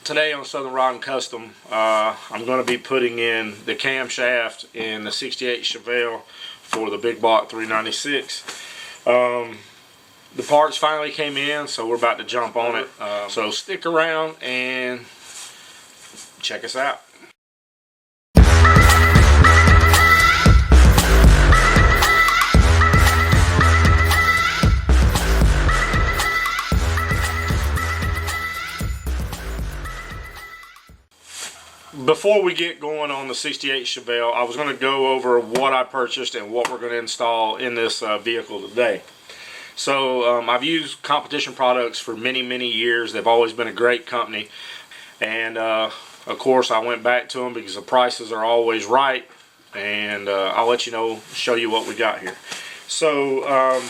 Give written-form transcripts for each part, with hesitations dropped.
Today on Southern Rod & Custom, I'm going to be putting in the camshaft in the 68 Chevelle for the big block 396. The parts finally came in, so we're about to jump on it. So stick around and check us out. Before we get going on the 68 Chevelle, I was going to go over what I purchased and what we're going to install in this vehicle today. So I've used competition products for many years. They've always been a great company, and of course I went back to them because the prices are always right, and I'll let you know, show you what we got here. So I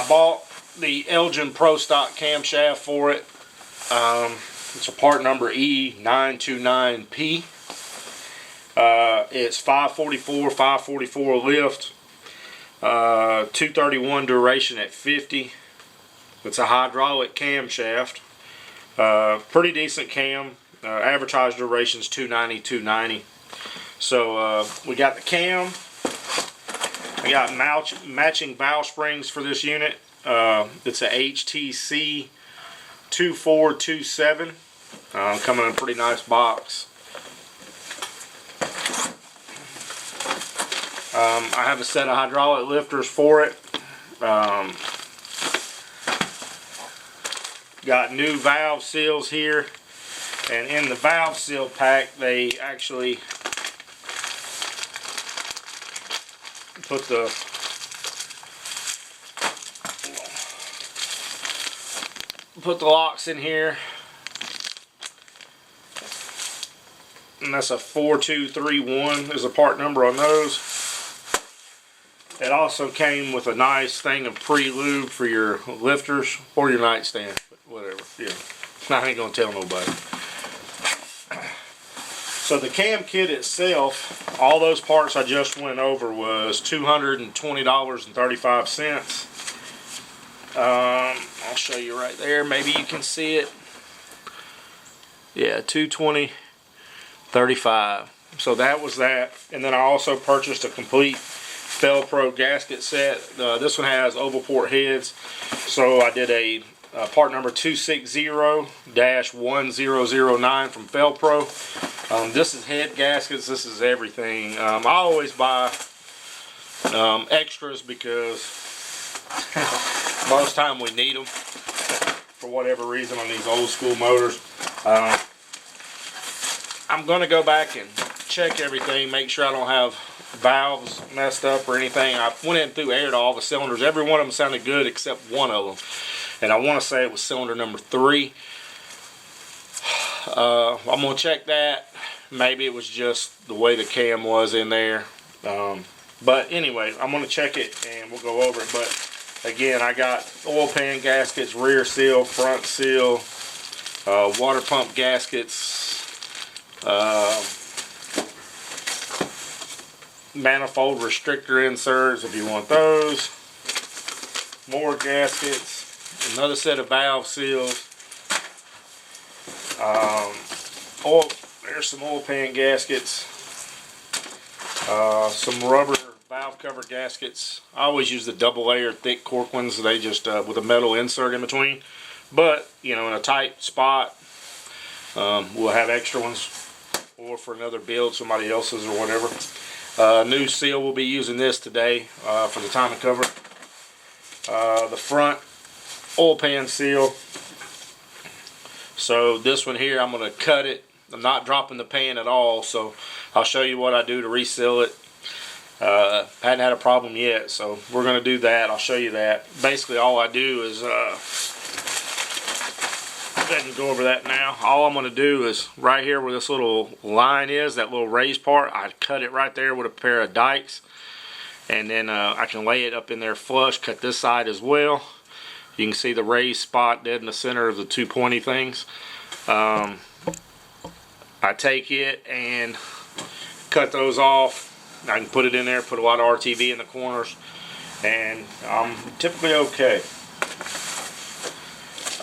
bought the Elgin Pro Stock camshaft for it. It's a part number E929P. It's 544 lift, 231 duration at 50. It's a hydraulic camshaft. Pretty decent cam. Advertised duration is 290. So we got the cam. I got matching valve springs for this unit. It's a HTC 2427. Coming in a pretty nice box. I have a set of hydraulic lifters for it. Got new valve seals here, and in the valve seal pack they actually put the locks in here, and that's a 4231 is a part number on those. It also came with a nice thing of pre-lube for your lifters or your nightstand, whatever. Yeah, I ain't gonna tell nobody. So the cam kit itself, all those parts I just went over, was $220.35. I'll show you right there. Maybe you can see it. Yeah, $220.35. So that was that. And then I also purchased a complete Pro gasket set. This one has oval port heads. So I did a part number 260-1009 from Pro. This is head gaskets. This is everything. I always buy extras because most time we need them for whatever reason on these old school motors. I'm going to go back and check everything, make sure I don't have valves messed up or anything. I went in through aired all the cylinders. Every one of them sounded good except one of them, and I want to say it was cylinder number 3. I'm going to check that. Maybe it was just the way the cam was in there. But anyway, I'm going to check it and we'll go over it. But again, I got oil pan gaskets, rear seal, front seal, water pump gaskets, manifold restrictor inserts if you want those, more gaskets, another set of valve seals, there's some oil pan gaskets, some rubber valve cover gaskets. I always use the double layer thick cork ones. They just with a metal insert in between, but you know, in a tight spot, we'll have extra ones, or for another build, somebody else's or whatever. New seal, we'll be using this today for the timing cover. The front oil pan seal. So this one here, I'm going to cut it. I'm not dropping the pan at all, so I'll show you what I do to reseal it. Hadn't had a problem yet, so we're going to do that. I'll show you that. Basically all I do is go ahead and go over that now. All I'm going to do is right here where this little line is, that little raised part, I cut it right there with a pair of dikes, and then I can lay it up in there flush. Cut this side as well. You can see the raised spot dead in the center of the two pointy things. I take it and cut those off. I can put it in there, put a lot of RTV in the corners, and I'm typically okay.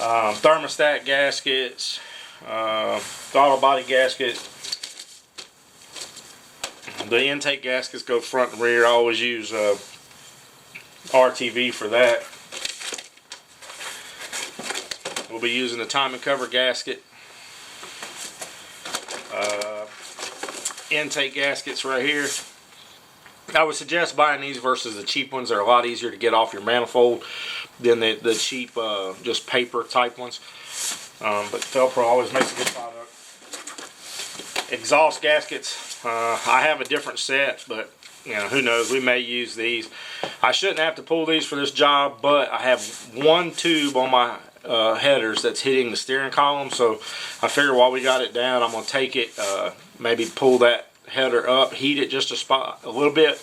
Thermostat gaskets, throttle body gasket. The intake gaskets go front and rear. I always use RTV for that. We'll be using the timing cover gasket. Intake gaskets right here. I would suggest buying these versus the cheap ones. They're a lot easier to get off your manifold than the cheap just paper type ones. But Felpro always makes a good product. Exhaust gaskets. I have a different set, but you know, who knows, we may use these. I shouldn't have to pull these for this job, but I have one tube on my headers that's hitting the steering column, so I figure while we got it down, I'm going to take it, maybe pull that header up, heat it just a little bit,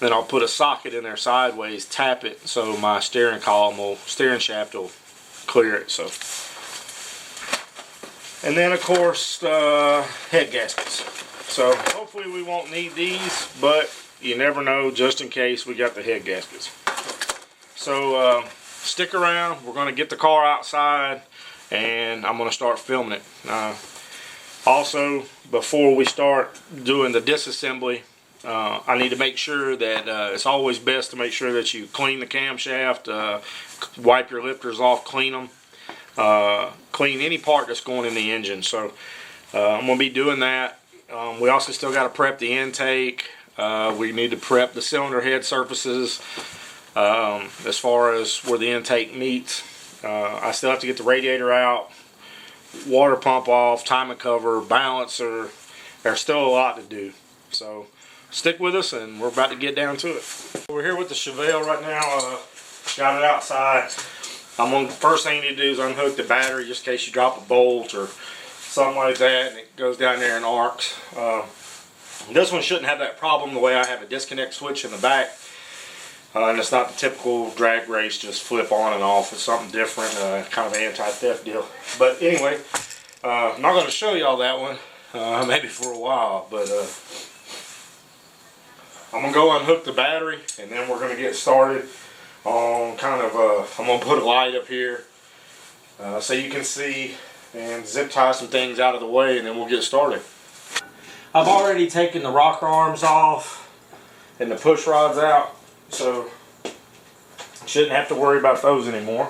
then I'll put a socket in there sideways, tap it, so my steering shaft will clear it. So, and then of course head gaskets. So hopefully we won't need these, but you never know, just in case we got the head gaskets. So stick around, we're going to get the car outside and I'm going to start filming it. Also, before we start doing the disassembly, I need to make sure that it's always best to make sure that you clean the camshaft, wipe your lifters off, clean them, clean any part that's going in the engine. So I'm going to be doing that. We also still got to prep the intake. We need to prep the cylinder head surfaces as far as where the intake meets. I still have to get the radiator out, water pump off, timing cover, balancer. There's still a lot to do. So stick with us and we're about to get down to it. We're here with the Chevelle right now. Got it outside. First thing you need to do is unhook the battery just in case you drop a bolt or something like that and it goes down there and arcs. This one shouldn't have that problem the way I have a disconnect switch in the back. And it's not the typical drag race, just flip on and off. It's something different, kind of an anti-theft deal. But anyway, I'm not going to show y'all that one, maybe for a while. But I'm going to go unhook the battery, and then we're going to get started on I'm going to put a light up here so you can see, and zip tie some things out of the way, and then we'll get started. I've already taken the rocker arms off and the push rods out, so shouldn't have to worry about those anymore.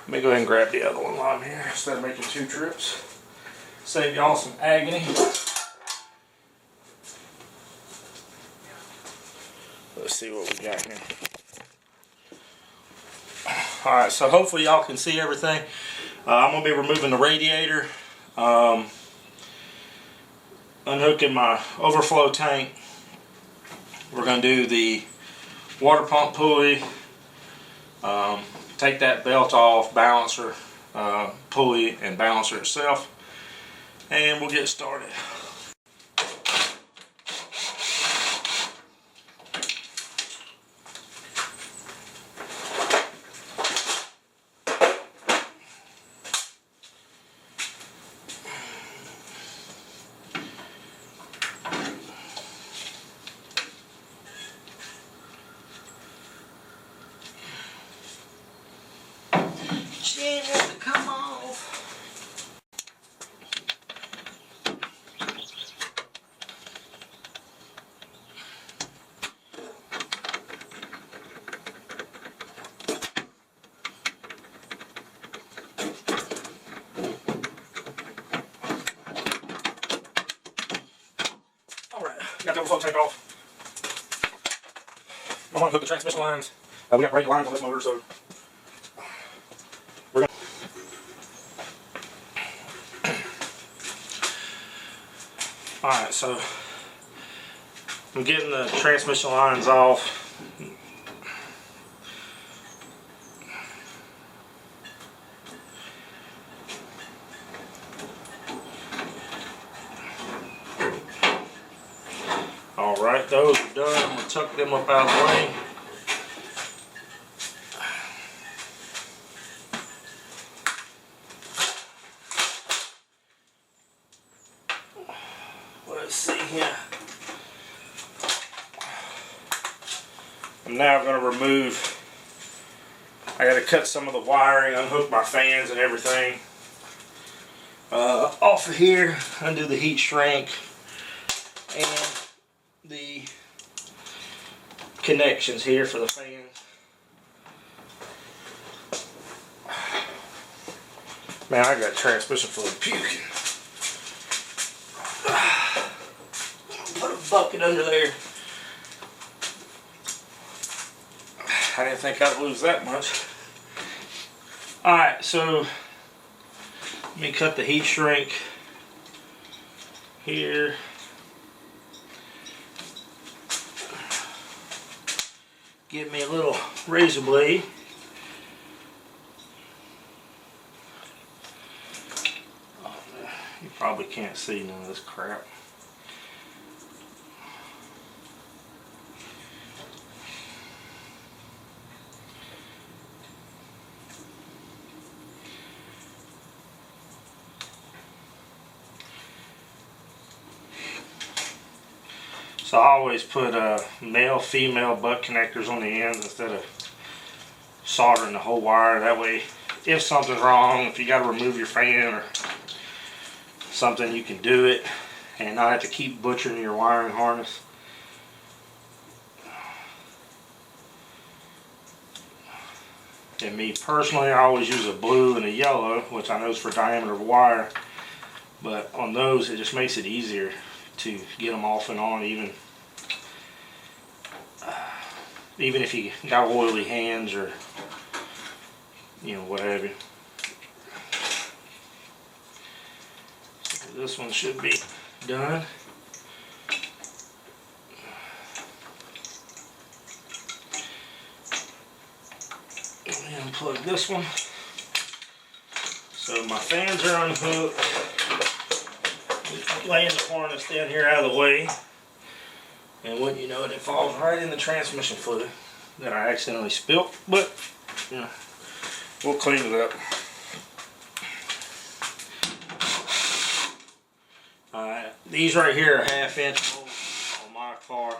Let me go ahead and grab the other one while I'm here instead of making two trips. Save y'all some agony. Let's see what we got here. Alright, so hopefully y'all can see everything. I'm going to be removing the radiator, unhooking my overflow tank. We're going to do the water pump pulley, take that belt off, balancer, pulley and balancer itself, and we'll get started. Shit has to come off. Alright, got the overflow tank off. I'm going to hook the transmission lines. We got brake lines on this motor, so we're going to. Alright, so I'm getting the transmission lines off. Alright, those are done. I'm going to tuck them up out of the way. Let's see here. I'm now going to remove, I got to cut some of the wiring, unhook my fans and everything. off of here, undo the heat shrink and the connections here for the fan. Man, I got transmission fluid puking. Put a bucket under there. I didn't think I'd lose that much. Alright, so let me cut the heat shrink here. Get me a little razor blade. You probably can't see none of this crap. So I always put male, female butt connectors on the ends instead of soldering the whole wire. That way, if something's wrong, if you got to remove your fan or something, you can do it and not have to keep butchering your wiring harness. And me personally, I always use a blue and a yellow, which I know is for diameter of wire, but on those it just makes it easier to get them off and on, even if you got oily hands or what have you. So this one should be done. Let me unplug this one. So my fans are unhooked. Laying the harness down here out of the way, and wouldn't you know it, it falls right in the transmission fluid that I accidentally spilt, but we'll clean it up. Alright, these right here are 1/2 inch holes on my car.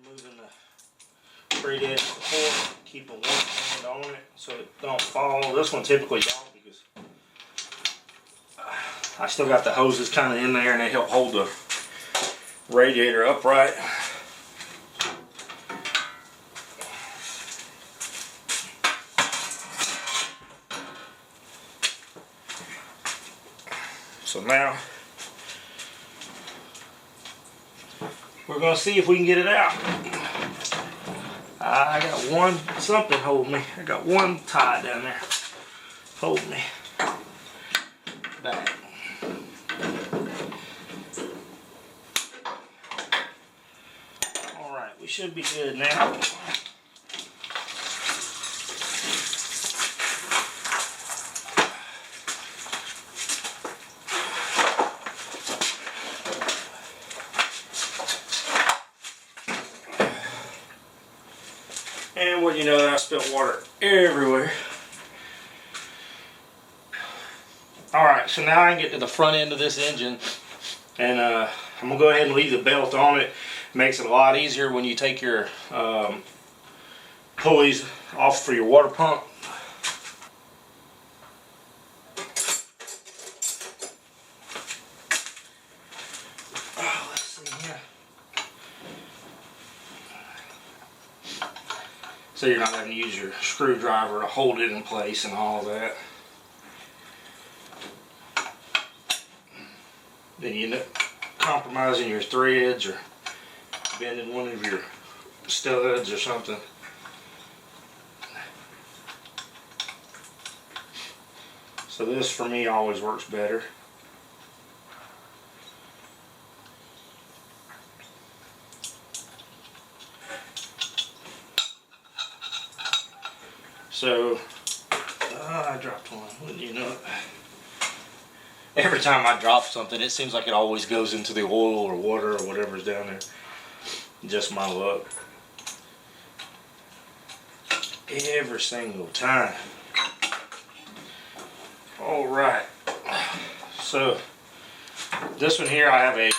Removing the braid edge support, keeping one hand on it so it don't fall. This one typically don't, because I still got the hoses kind of in there and they help hold the radiator upright. So now we're going to see if we can get it out. I got something holding me. I got one tie down there holding me back. Alright, we should be good now. And what you know, I spilled water everywhere. Alright, so now I can get to the front end of this engine, and I'm going to go ahead and leave the belt on it. Makes it a lot easier when you take your pulleys off for your water pump. Oh, let's see here. So you're not having to use your screwdriver to hold it in place and all that. Then you end up compromising your threads or bending one of your studs or something. So this for me always works better. So I dropped one, wouldn't you know it? Every time I drop something, it seems like it always goes into the oil or water or whatever's down there. Just my luck. Every single time. Alright. So, this one here, I have a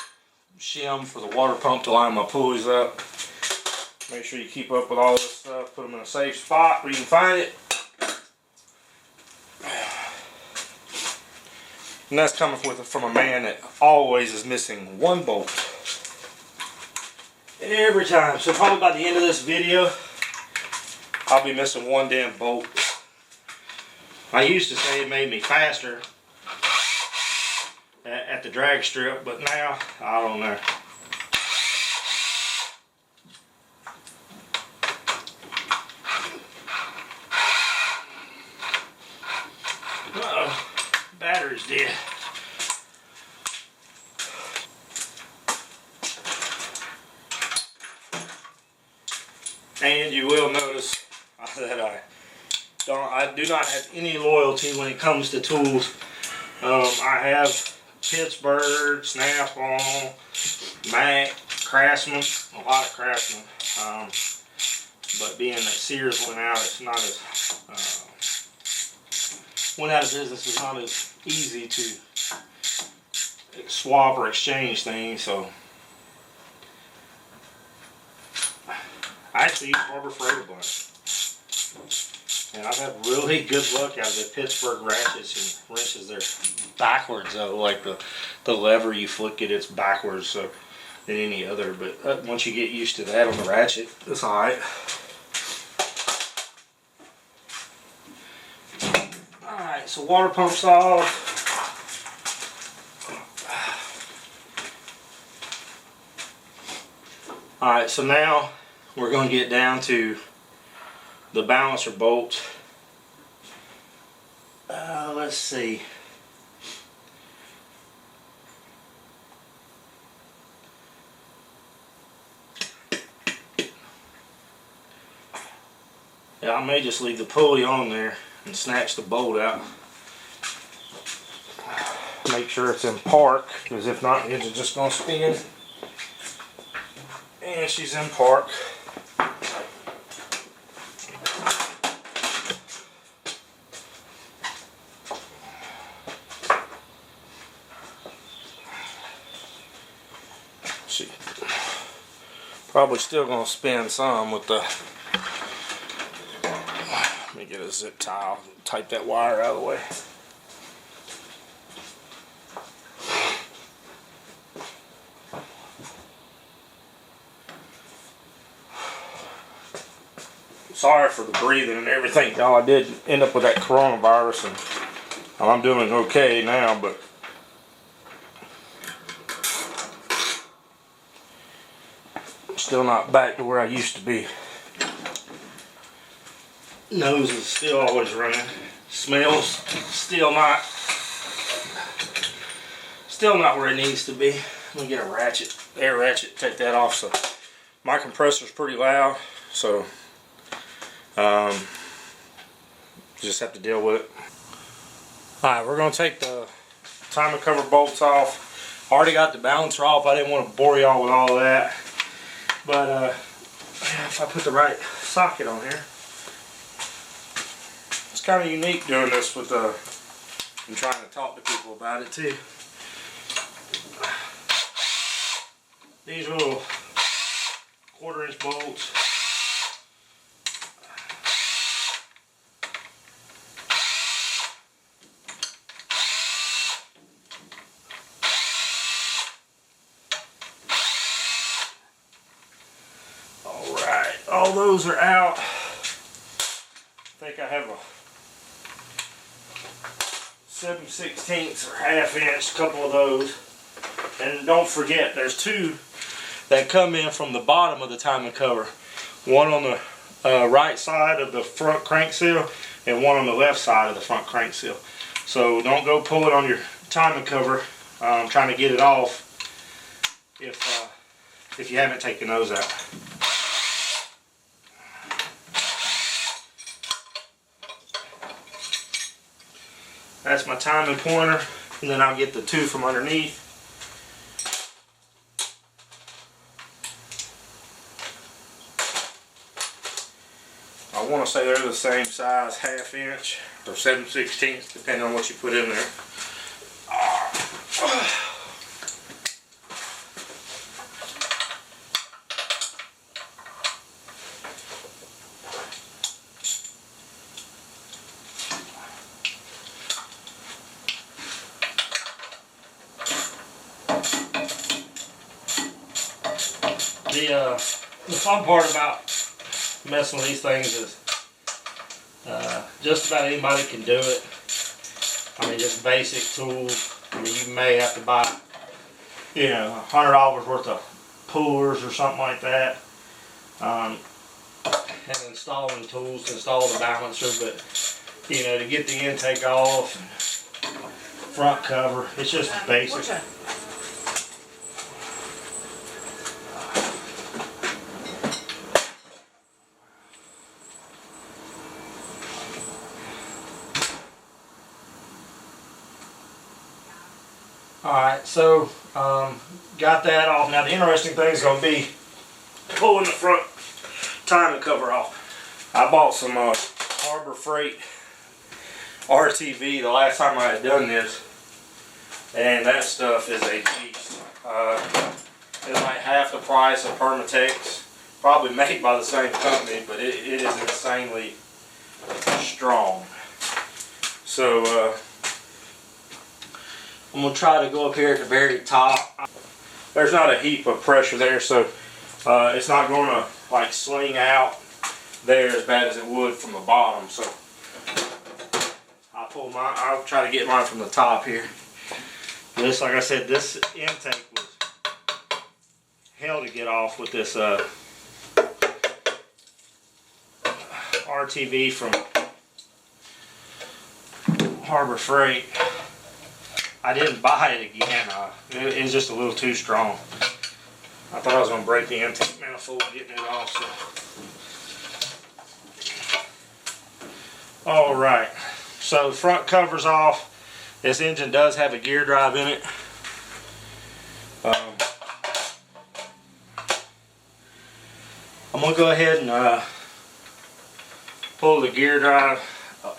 shim for the water pump to line my pulleys up. Make sure you keep up with all this stuff. Put them in a safe spot where you can find it. And that's coming from a man that always is missing one bolt. Every time. So probably by the end of this video, I'll be missing one damn bolt. I used to say it made me faster at the drag strip, but now, I don't know. Uh-oh, battery's dead. And you will notice that I do not have any loyalty when it comes to tools. I have Pittsburgh, Snap-on, Mac, Craftsman, a lot of Craftsman. But being that Sears went out, it's not as went out of business. It's not as easy to swap or exchange things. So I actually use Harbor Freighter blunt. And I've had really good luck out of the Pittsburgh ratchets and wrenches. They're backwards though, like the lever you flick it, it's backwards so than any other. But once you get used to that on the ratchet, it's alright. Alright, so water pump's off. Alright, so now we're going to get down to the balancer bolt. Let's see. Yeah, I may just leave the pulley on there and snatch the bolt out. Make sure it's in park, because if not, the engine's just going to spin. And she's in park. She probably still going to spin some with the. Let me get a zip tie, type that wire out of the way. Sorry for the breathing and everything, y'all. I did end up with that coronavirus, and I'm doing okay now, but still not back to where I used to be. Nose is still always running. Smells still not where it needs to be. Let me get a ratchet, air ratchet, take that off. So my compressor's pretty loud, so just have to deal with it. Alright, we're going to take the timing cover bolts off. I already got the balancer off. I didn't want to bore y'all with all of that. But if I put the right socket on here, it's kind of unique doing this with and trying to talk to people about it too. These little 1/4-inch bolts. All those are out. I think I have a 7/16 or 1/2 inch, a couple of those. And don't forget, there's two that come in from the bottom of the timing cover. One on the right side of the front crank seal and one on the left side of the front crank seal. So don't go pull it on your timing cover trying to get it off if you haven't taken those out. That's my timing pointer, and then I'll get the two from underneath. I want to say they're the same size, 1/2 inch or 7/16, depending on what you put in there. The fun part about messing with these things is just about anybody can do it. I mean, just basic tools. I mean, you may have to buy, you know, $100 worth of pullers or something like that. And installing tools to install the balancer, but you know, to get the intake off and front cover, it's just basic. Alright, so got that off. Now the interesting thing is going to be pulling the front timing cover off. I bought some Harbor Freight RTV the last time I had done this, and that stuff is a beast. It's like half the price of Permatex, probably made by the same company, but it is insanely strong. So I'm going to try to go up here at the very top. There's not a heap of pressure there, so it's not going to like sling out there as bad as it would from the bottom. So I'll try to get mine from the top here. This, like I said, this intake was hell to get off with this RTV from Harbor Freight. I didn't buy it again. It was just a little too strong. I thought I was going to break the intake manifold getting it off. So. Alright, so the front cover's off. This engine does have a gear drive in it. I'm going to go ahead and pull the gear drive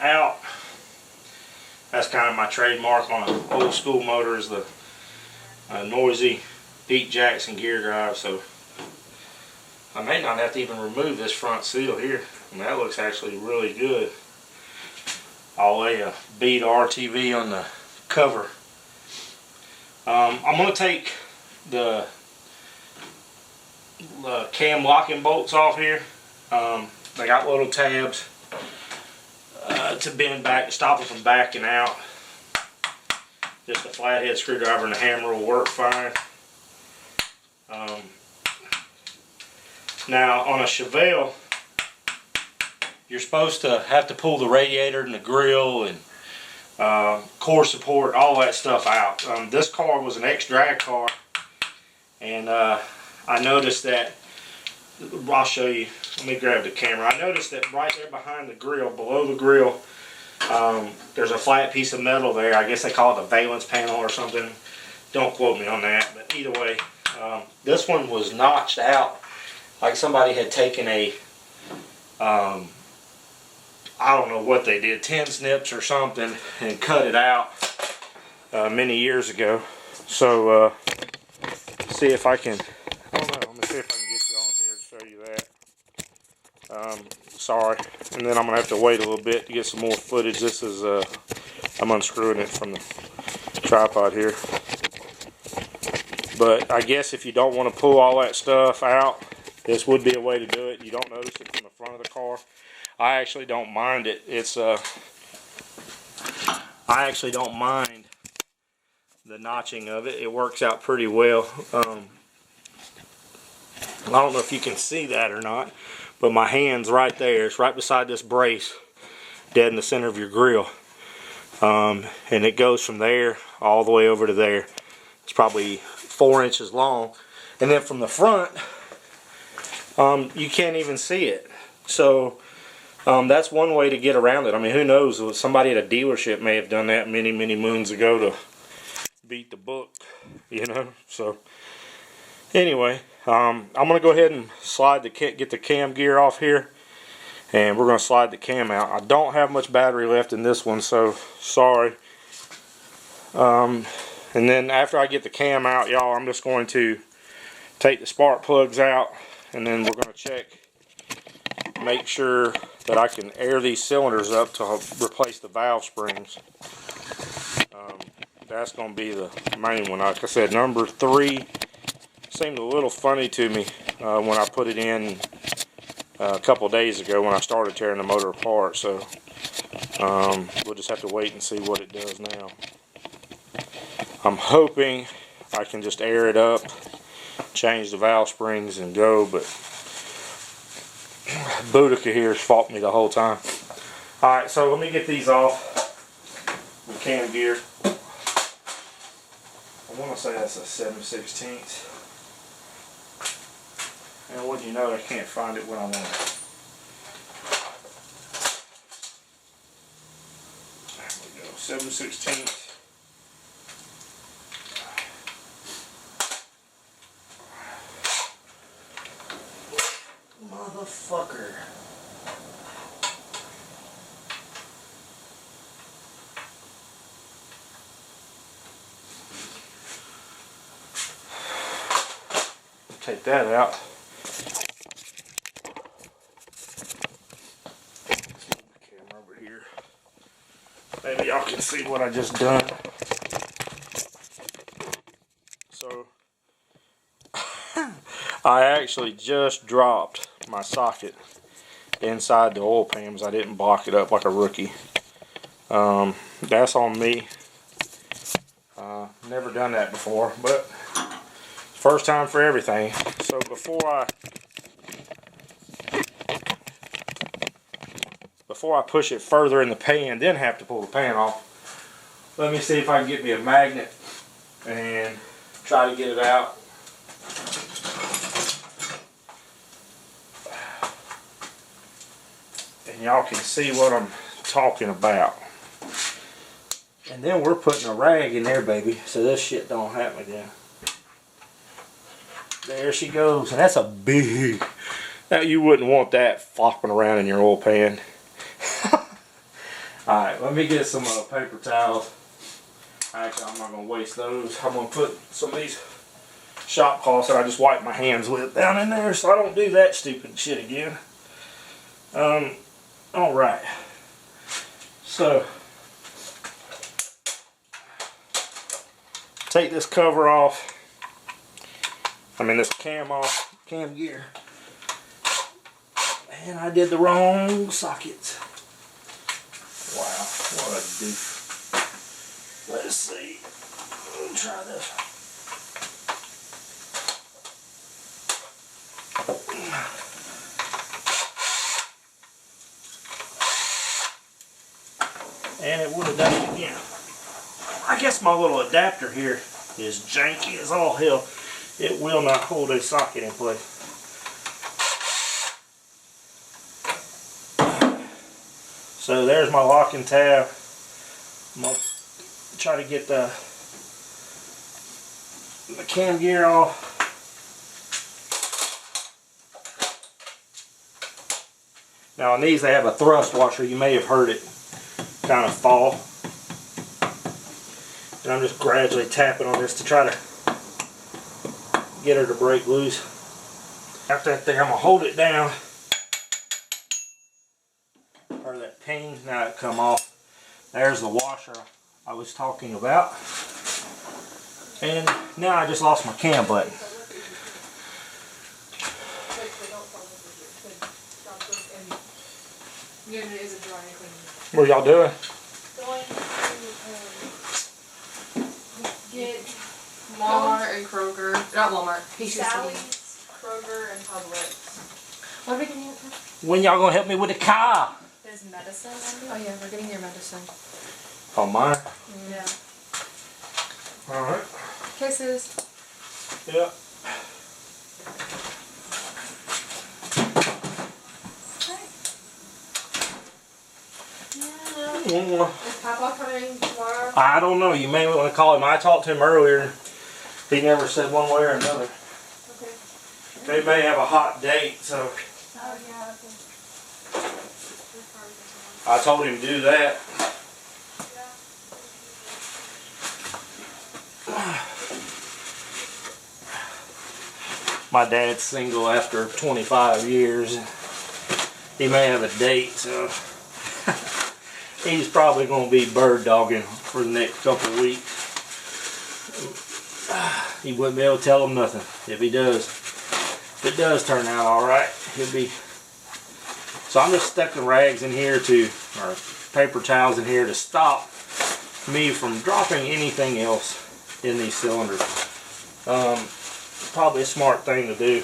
out. That's kind of my trademark on an old school motor, is the noisy Pete Jackson gear drive. So I may not have to even remove this front seal here. I mean, that looks actually really good. I'll lay a bead RTV on the cover. I'm going to take the cam locking bolts off here. They got little tabs to bend back, to stop it from backing out. Just a flathead screwdriver and a hammer will work fine. Now on a Chevelle, you're supposed to have to pull the radiator and the grill and core support, all that stuff out. This car was an ex-drag car, and I noticed that, I'll show you, let me grab the camera. I noticed that right there behind the grill, below the grill, there's a flat piece of metal there. I guess they call it a valence panel or something. Don't quote me on that, but either way, this one was notched out like somebody had taken a I don't know what they did, 10 snips or something, and cut it out many years ago. So see if I can, I don't know, let me see if I can get you on here to show you that. Sorry, and then I'm gonna have to wait a little bit to get some more footage. This is I'm unscrewing it from the tripod here. But I guess if you don't want to pull all that stuff out, this would be a way to do it. You don't notice it from the front of the car. I actually don't mind it. It's I actually don't mind the notching of it. It works out pretty well. I don't know if you can see that or not, but my hand's right there. It's right beside this brace, dead in the center of your grill. And it goes from there all the way over to there. It's probably 4 inches long. And then from the front, you can't even see it. So that's one way to get around it. I mean, who knows? Somebody at a dealership may have done that many, many moons ago to beat the book, you know. So anyway, I'm gonna go ahead and get the cam gear off here, and we're gonna slide the cam out. I don't have much battery left in this one, so sorry. And then after I get the cam out, y'all, I'm just going to take the spark plugs out, and then we're going to check, make sure that I can air these cylinders up to replace the valve springs. That's going to be the main one. Like I said, number 3 seemed a little funny to me. when I put it in a couple days ago when I started tearing the motor apart. So we'll just have to wait and see what it does now. I'm hoping I can just air it up, change the valve springs and go, but Boudica here has fought me the whole time. Alright, so let me get these off the cam gear. I want to say that's a 7/16. And what do you know, I can't find it when I want it. There we go, 7/16. Motherfucker. Take that out. Let's move the camera over here. Maybe y'all can see what I just done. So I actually just dropped my socket inside the oil pan because I didn't block it up like a rookie. That's on me. Never done that before, but first time for everything. So before I push it further in the pan, then have to pull the pan off, let me see if I can get me a magnet and try to get it out. And y'all can see what I'm talking about. And then we're putting a rag in there, baby, so this shit don't happen again. There she goes, and that's a big. Now you wouldn't want that flopping around in your oil pan. Alright, let me get some paper towels. Actually, I'm not going to waste those. I'm going to put some of these shop cloths that I just wiped my hands with down in there so I don't do that stupid shit again. Alright. So, take this cover off. This cam off, cam gear. And I did the wrong socket. Wow, what a doof. Let's see. Let me try this. And it would have done it again. I guess my little adapter here is janky as all hell. It will not hold a socket in place. So there's my locking tab. I'm going to try to get the cam gear off. Now on these they have a thrust washer. You may have heard it kind of fall. And I'm just gradually tapping on this to try to get her to break loose. After that thing, I'm going to hold it down. Or that ping, now it come off. There's the washer I was talking about. And now I just lost my cam button. What are y'all doing? Going to get Walmart and Kroger. Not Walmart. Sally's, Kroger, and Publix. What are we getting it for? When y'all gonna help me with the car? There's medicine. Oh yeah, we're getting your medicine. Oh, mine? Yeah. Alright. Kisses. Yeah. Is Papa coming tomorrow? I don't know. You may want to call him. I talked to him earlier. He never said one way or another. Okay. They may have a hot date, so. Oh yeah. Okay. I told him to do that. My dad's single after 25 years. He may have a date, so he's probably going to be bird dogging for the next couple of weeks. He wouldn't be able to tell him nothing if he does. it does turn out alright, it'll be. So I'm just stuck the rags in here or paper towels in here to stop me from dropping anything else in these cylinders. Probably a smart thing to do.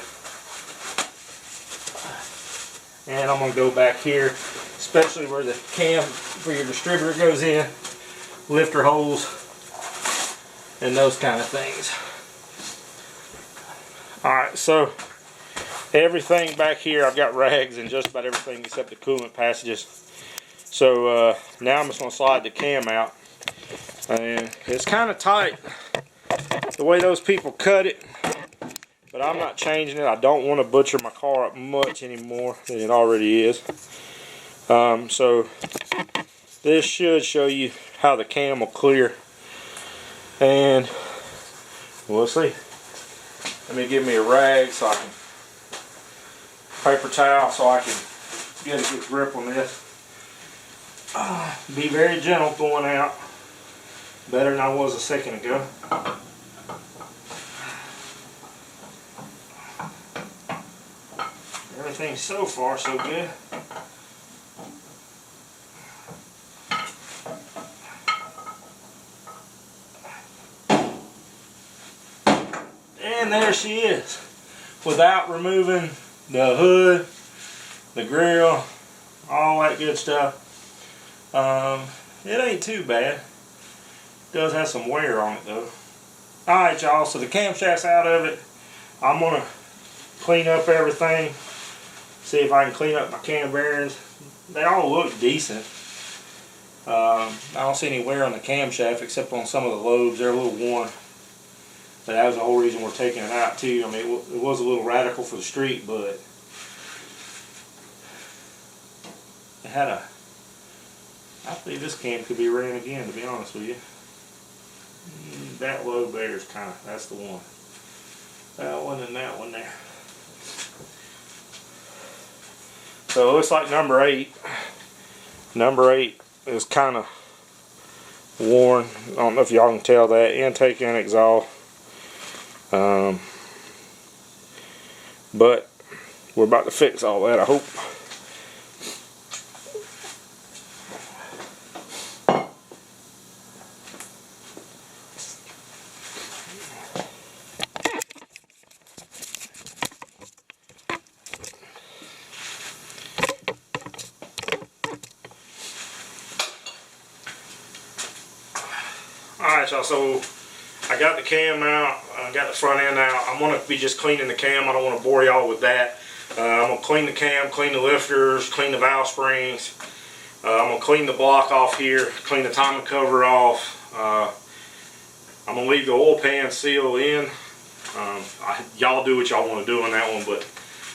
And I'm going to go back here, especially where the cam for your distributor goes in, lifter holes, and those kind of things. Alright, so everything back here, I've got rags in just about everything except the coolant passages. So now I'm just going to slide the cam out. And it's kind of tight the way those people cut it, but I'm not changing it. I don't want to butcher my car up much anymore than it already is. So this should show you how the cam will clear, and we'll see. Let me give me a rag so I can, paper towel so I can get a good grip on this. Be very gentle going out. Better than I was a second ago. Everything so far so good. And there she is, without removing the hood, the grill, all that good stuff. It ain't too bad. It does have some wear on it though. Alright y'all, so the camshaft's out of it. I'm going to clean up everything. See if I can clean up my cam bearings. They all look decent. I don't see any wear on the camshaft except on some of the lobes. They're a little worn. But that was the whole reason we're taking it out too. I mean, it was a little radical for the street, but it had a... I think this cam could be ran again, to be honest with you. That lobe there is kind of, that's the one. That one and that one there. So it looks like number 8. Number 8 is kind of worn. I don't know if y'all can tell that. Intake and exhaust. But we're about to fix all that, I hope. Alright y'all, so I got the cam out, I got the front end out. I'm going to be just cleaning the cam. I don't want to bore y'all with that. I'm going to clean the cam, clean the lifters, clean the valve springs. I'm going to clean the block off here, clean the timing cover off. I'm going to leave the oil pan seal in. Y'all do what y'all want to do on that one, but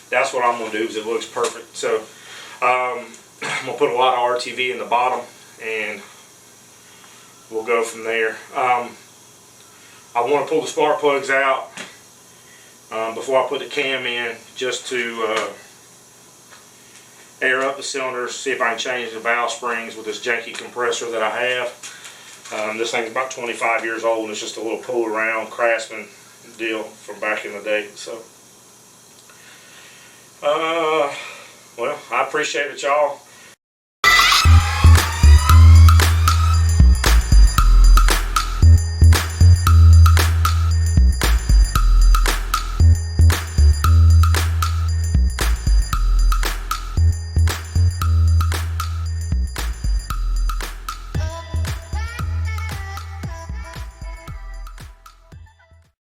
that's what I'm going to do because it looks perfect. So I'm going to put a lot of RTV in the bottom and we'll go from there. I want to pull the spark plugs out before I put the cam in, just to air up the cylinders, see if I can change the valve springs with this janky compressor that I have. This thing's about 25 years old and it's just a little pull around Craftsman deal from back in the day. So well, I appreciate it y'all.